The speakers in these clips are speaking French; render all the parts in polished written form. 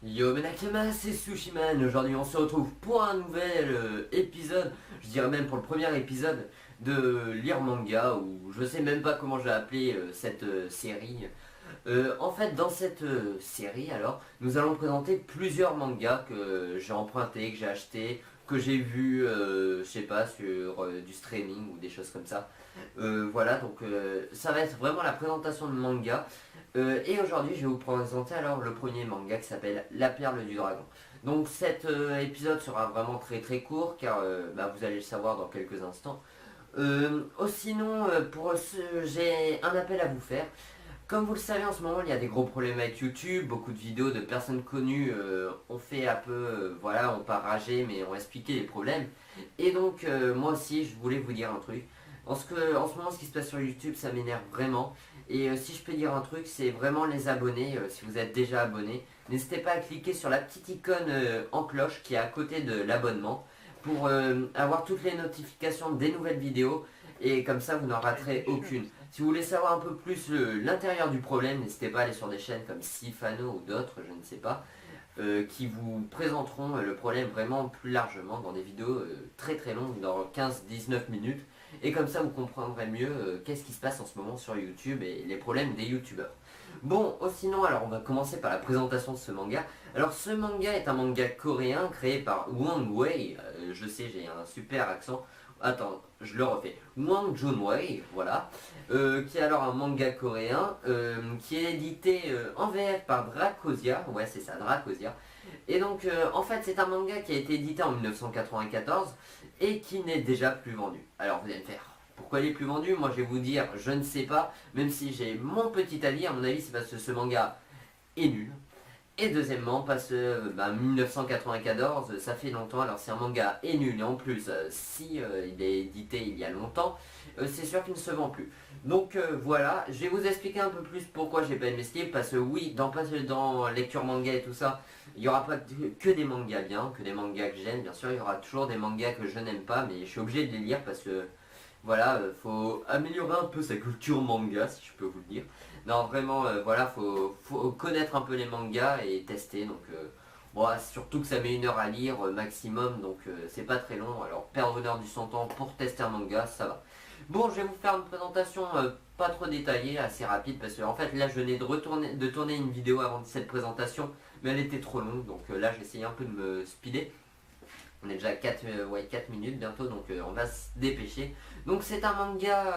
Yo Menakama, c'est Sushiman. Aujourd'hui on se retrouve pour un nouvel épisode, je dirais même pour le premier épisode de Lire Manga, ou je sais même pas comment je vais appeler cette série. En fait, dans cette série, alors, nous allons présenter plusieurs mangas que j'ai empruntés, que j'ai achetés, que j'ai vu, je sais pas, sur du streaming ou des choses comme ça. Voilà, donc ça va être vraiment la présentation de manga. Et aujourd'hui, je vais vous présenter alors le premier manga qui s'appelle La Perle du Dragon. Donc cet épisode sera vraiment très très court car vous allez le savoir dans quelques instants. Sinon, j'ai un appel à vous faire. Comme vous le savez, en ce moment, il y a des gros problèmes avec YouTube. Beaucoup de vidéos de personnes connues ont fait un peu, voilà, ont pas ragé, mais ont expliqué les problèmes. Et donc, moi aussi, je voulais vous dire un truc. En ce moment, ce qui se passe sur YouTube, ça m'énerve vraiment. Et si je peux dire un truc, c'est vraiment les abonnés. Si vous êtes déjà abonné, n'hésitez pas à cliquer sur la petite icône en cloche qui est à côté de l'abonnement pour avoir toutes les notifications des nouvelles vidéos. Et comme ça, vous n'en raterez aucune. Si vous voulez savoir un peu plus l'intérieur du problème, n'hésitez pas à aller sur des chaînes comme Sifano ou d'autres, je ne sais pas, qui vous présenteront le problème vraiment plus largement dans des vidéos très très longues, dans 15-19 minutes. Et comme ça, vous comprendrez mieux qu'est-ce qui se passe en ce moment sur YouTube et les problèmes des youtubeurs. Bon, sinon, alors on va commencer par la présentation de ce manga. Alors ce manga est un manga coréen créé par Wang Wei. Je sais, j'ai un super accent. Attends, je le refais. Wang Junwei, voilà. Qui est alors un manga coréen qui est édité en VF par Dracosia. Ouais, c'est ça, Dracosia. Et donc, en fait, c'est un manga qui a été édité en 1994 et qui n'est déjà plus vendu. Alors, vous allez me faire, pourquoi il est plus vendu? Moi, je vais vous dire, je ne sais pas. Même si j'ai mon petit avis, à mon avis, c'est parce que ce manga est nul. Et deuxièmement, parce que 1994, ça fait longtemps, alors si un manga est nul, et en plus, si il est édité il y a longtemps, c'est sûr qu'il ne se vend plus. Donc voilà, je vais vous expliquer un peu plus pourquoi j'ai pas aimé ce livre, parce que oui, dans lecture manga et tout ça, il n'y aura pas que des mangas bien, que des mangas que j'aime, bien sûr, il y aura toujours des mangas que je n'aime pas, mais je suis obligé de les lire parce que voilà, faut améliorer un peu sa culture manga, si je peux vous le dire. Non, vraiment, voilà, faut connaître un peu les mangas et tester. Donc, bon, surtout que ça met 1 heure à lire maximum, donc c'est pas très long. Alors, perdre 1 heure du son temps pour tester un manga, ça va. Bon, je vais vous faire une présentation pas trop détaillée, assez rapide, parce que en fait, là, je venais de tourner une vidéo avant cette présentation, mais elle était trop longue, donc là, j'ai essayé un peu de me speeder. On est déjà à 4, ouais, 4 minutes bientôt, donc on va se dépêcher. Donc c'est un manga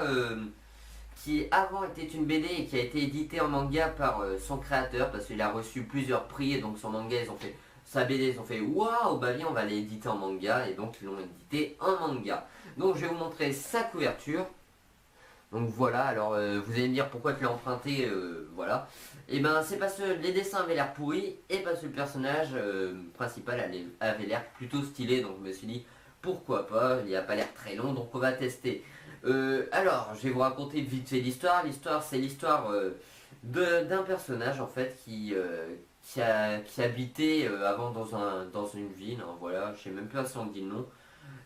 qui avant était une BD et qui a été édité en manga par son créateur parce qu'il a reçu plusieurs prix et donc son manga, ils ont fait sa BD, ils ont fait waouh, bah viens, on va l'éditer en manga et donc ils l'ont édité en manga. Donc je vais vous montrer sa couverture. Donc voilà, alors vous allez me dire pourquoi tu l'as emprunté, voilà. Et ben c'est parce que les dessins avaient l'air pourris et parce que le personnage principal avait l'air plutôt stylé, donc je me suis dit pourquoi pas, il n'a pas l'air très long, donc on va tester. Alors, je vais vous raconter vite fait l'histoire. L'histoire, c'est l'histoire d'un personnage en fait qui habitait avant dans une ville, hein, voilà, je sais même pas si on dit le nom.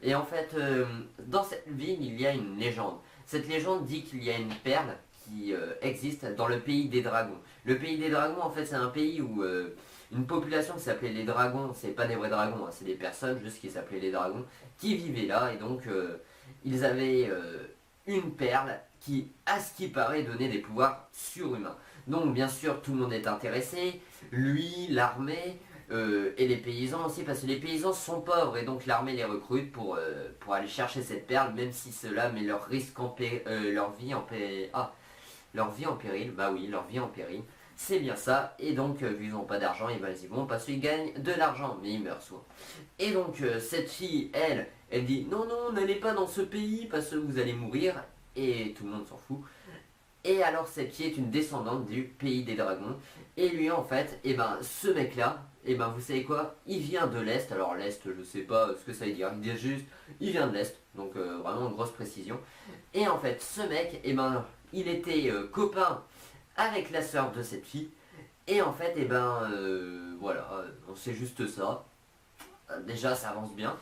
Et en fait, dans cette ville, il y a une légende. Cette légende dit qu'il y a une perle qui existe dans le pays des dragons. Le pays des dragons, en fait, c'est un pays où une population qui s'appelait les dragons, c'est pas des vrais dragons, hein, c'est des personnes juste qui s'appelaient les dragons, qui vivaient là. Et donc, ils avaient une perle qui, à ce qui paraît, donnait des pouvoirs surhumains. Donc, bien sûr, tout le monde est intéressé. Lui, l'armée, et les paysans aussi, parce que les paysans sont pauvres et donc l'armée les recrute pour aller chercher cette perle, même si cela met leur vie leur vie en péril, bah oui, leur vie en péril, c'est bien ça, et donc vu qu'ils n'ont pas d'argent, et ben, ils y vont parce qu'ils gagnent de l'argent, mais ils meurent soit. Et donc cette fille, elle dit non, non, n'allez pas dans ce pays parce que vous allez mourir, et tout le monde s'en fout. Et alors cette fille est une descendante du pays des dragons. Et lui en fait, et ben ce mec là, et ben vous savez quoi, il vient de l'Est. Alors l'Est, je sais pas ce que ça veut dire, il dit juste, il vient de l'Est. Donc vraiment une grosse précision. Et en fait ce mec, et ben il était copain avec la sœur de cette fille. Et en fait, et ben voilà, on sait juste ça. Déjà ça avance bien.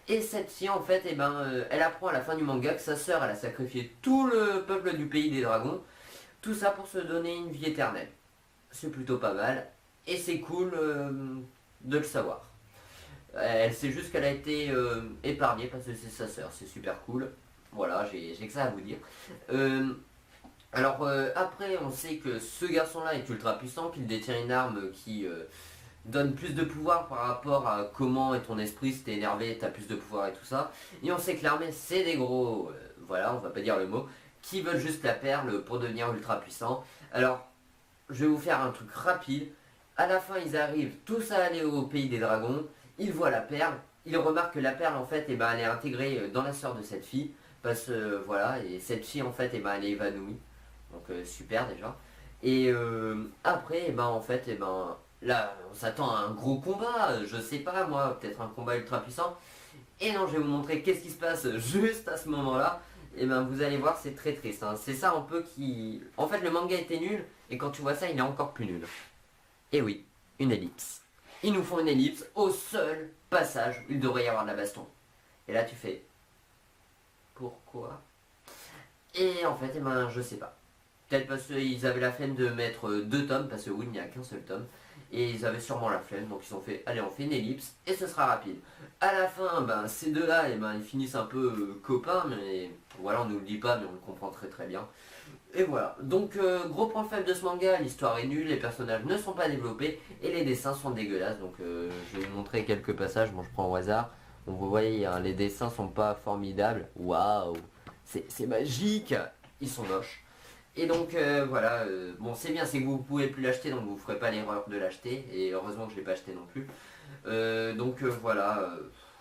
Et cette fille en fait, elle apprend à la fin du manga que sa sœur elle a sacrifié tout le peuple du pays des dragons, tout ça pour se donner une vie éternelle. C'est plutôt pas mal. et c'est cool de le savoir. Elle sait juste qu'elle a été épargnée parce que c'est sa sœur, c'est super cool. Voilà, j'ai que ça à vous dire. Après, on sait que ce garçon-là est ultra puissant, qu'il détient une arme qui donne plus de pouvoir par rapport à comment est ton esprit, si t'es énervé, t'as plus de pouvoir et tout ça. Et on sait que l'armée, c'est des gros, voilà, on va pas dire le mot, qui veulent juste la perle pour devenir ultra puissant. Alors, je vais vous faire un truc rapide. À la fin, ils arrivent tous à aller au pays des dragons. Ils voient la perle. Ils remarquent que la perle, en fait, eh ben, elle est intégrée dans la sœur de cette fille. Parce que, voilà, et cette fille, en fait, eh ben, elle est évanouie. Donc, super déjà. Et après, eh ben, en fait, eh ben, là, on s'attend à un gros combat. Je sais pas, moi, peut-être un combat ultra puissant. Et non, je vais vous montrer qu'est-ce qui se passe juste à ce moment-là. Et ben vous allez voir, c'est très triste. Hein. C'est ça un peu qui... En fait, le manga était nul, et quand tu vois ça, il est encore plus nul. Et oui, une ellipse. Ils nous font une ellipse au seul passage où il devrait y avoir de la baston. Et là, tu fais... Pourquoi? Et en fait, eh ben, je sais pas. Peut-être parce qu'ils avaient la flemme de mettre deux tomes, parce que oui, il n'y a qu'un seul tome. Et ils avaient sûrement la flemme, donc ils ont fait, allez, on fait une ellipse, et ce sera rapide. À la fin, ben, ces deux-là, eh ben, ils finissent un peu copains, mais voilà, on ne nous le dit pas, mais on le comprend très très bien. Et voilà, donc gros point faible de ce manga, l'histoire est nulle, les personnages ne sont pas développés, et les dessins sont dégueulasses, donc je vais vous montrer quelques passages, bon je prends au hasard. Donc vous voyez, hein, les dessins sont pas formidables, waouh, c'est magique, ils sont moches. Et donc voilà, bon c'est bien, c'est que vous pouvez plus l'acheter, donc vous ferez pas l'erreur de l'acheter, et heureusement que je l'ai pas acheté non plus. Voilà,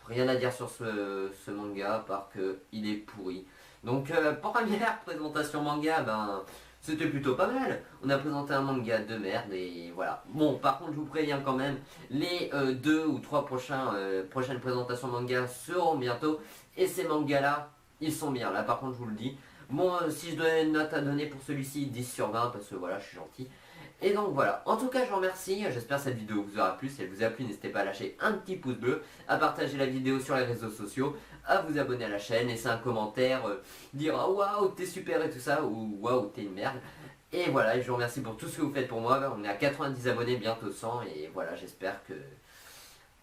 rien à dire sur ce manga, par que il est pourri. Donc première présentation manga, ben c'était plutôt pas mal. On a présenté un manga de merde et voilà. Bon, par contre je vous préviens quand même, les deux ou trois prochaines présentations manga seront bientôt, et ces mangas là, ils sont bien. Là par contre je vous le dis. Bon, si je donnais une note à donner pour celui-ci, 10 sur 20, parce que voilà, je suis gentil. Et donc voilà, en tout cas je vous remercie, j'espère que cette vidéo vous aura plu, si elle vous a plu n'hésitez pas à lâcher un petit pouce bleu, à partager la vidéo sur les réseaux sociaux, à vous abonner à la chaîne, laisser un commentaire, dire ah waouh t'es super et tout ça, ou waouh t'es une merde. Et voilà, et je vous remercie pour tout ce que vous faites pour moi, on est à 90 abonnés, bientôt 100, et voilà, j'espère que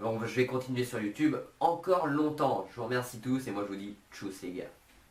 bon, je vais continuer sur YouTube encore longtemps. Je vous remercie tous, et moi je vous dis tchuss les gars.